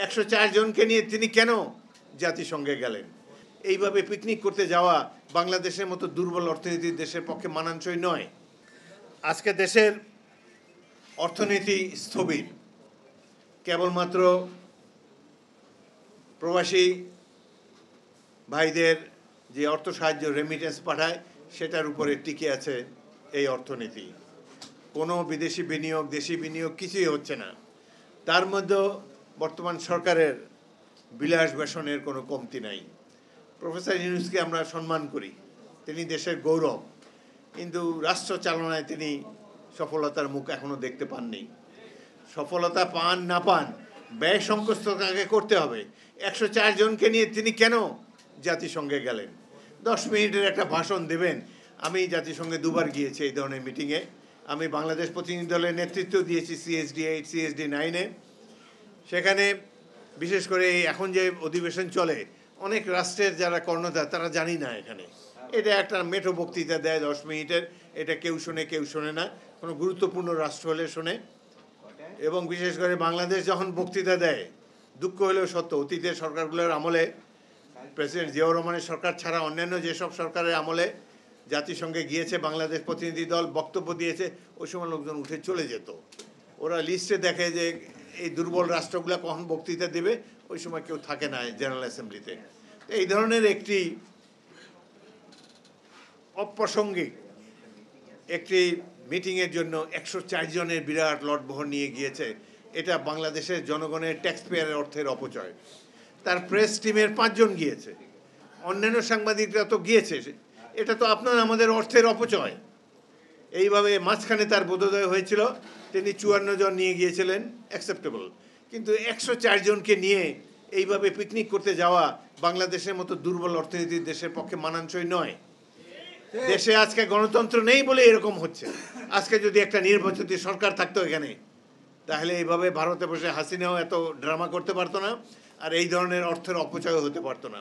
104 জনকে নিয়ে তিনি কেন জাতিসংঘে গেলেন? এইভাবে পিকনিক করতে যাওয়া বাংলাদেশের মতো দুর্বল অর্থনীতির দেশের পক্ষে মানানসই নয়। আজকে দেশের অর্থনীতি স্থবির, কেবলমাত্র প্রবাসী ভাইদের যে অর্থ সাহায্য রেমিটেন্স পাঠায় সেটার উপরে টিকে আছে এই অর্থনীতি। কোনো বিদেশি বিনিয়োগ, দেশি বিনিয়োগ কিছুই হচ্ছে না। তার মধ্যেও বর্তমান সরকারের বিলাস বেসনের কোনো কমতি নাই। প্রফেসর ইউনূসকে আমরা সম্মান করি, তিনি দেশের গৌরব, কিন্তু রাষ্ট্র চালনায় তিনি সফলতার মুখ এখনও দেখতে পাননি। সফলতা পান না পান, ব্যয় সংকোচনকে করতে হবে। 104 জনকে নিয়ে তিনি কেন জাতিসংঘে গেলেন? 10 মিনিটের একটা ভাষণ দেবেন। আমি জাতিসংঘে দুবার গিয়েছি এই ধরনের মিটিংয়ে। আমি বাংলাদেশ প্রতিনিধি দলের নেতৃত্ব দিয়েছি CSD 8, CSD 9-এ। সেখানে বিশেষ করে এখন যে অধিবেশন চলে, অনেক রাষ্ট্রের যারা কর্ণধার তারা জানি না এখানে। এটা একটা মেঠো বক্তৃতা দেয় 10 মিনিটের, এটা কেউ শোনে কেউ শোনে না। কোনো গুরুত্বপূর্ণ রাষ্ট্র হলে শোনে। এবং বিশেষ করে বাংলাদেশ যখন বক্তৃতা দেয়, দুঃখ হলেও সত্য, অতীতের সরকারগুলোর আমলে, প্রেসিডেন্ট জিয়াউর রহমানের সরকার ছাড়া অন্যান্য যেসব সরকারের আমলে জাতিসংঘে গিয়েছে বাংলাদেশ প্রতিনিধি দল, বক্তব্য দিয়েছে, ওই সময় লোকজন উঠে চলে যেত। ওরা লিস্টে দেখে যে এই দুর্বল রাষ্ট্রগুলো কখন বক্তৃতা দেবে, ওই সময় কেউ থাকে না জেনারেল অ্যাসেম্বলিতে। এই ধরনের একটি অপ্রাসঙ্গিক একটি মিটিংয়ের জন্য 104 জনের বিরাট লটবহর নিয়ে গিয়েছে। এটা বাংলাদেশের জনগণের ট্যাক্স পেয়ারের অর্থের অপচয়। তার প্রেস টিমের 5 জন গিয়েছে, অন্যান্য সাংবাদিকরা তো গিয়েছে। এটা তো আপনার আমাদের অর্থের অপচয়। এইভাবে মাঝখানে তার বোধোদয় হয়েছিল, তিনি 54 জন নিয়ে গিয়েছিলেন, অ্যাকসেপ্টেবল। কিন্তু 104 জনকে নিয়ে এইভাবে পিকনিক করতে যাওয়া বাংলাদেশের মতো দুর্বল অর্থনীতির দেশের পক্ষে মানানসই নয়। দেশে আজকে গণতন্ত্র নেই বলে এরকম হচ্ছে। আজকে যদি একটা নির্বাচিত সরকার থাকতো এখানে, তাহলে এইভাবে ভারতে বসে হাসিনাও এত ড্রামা করতে পারতো না, আর এই ধরনের অর্থের অপচয় হতে পারতো না।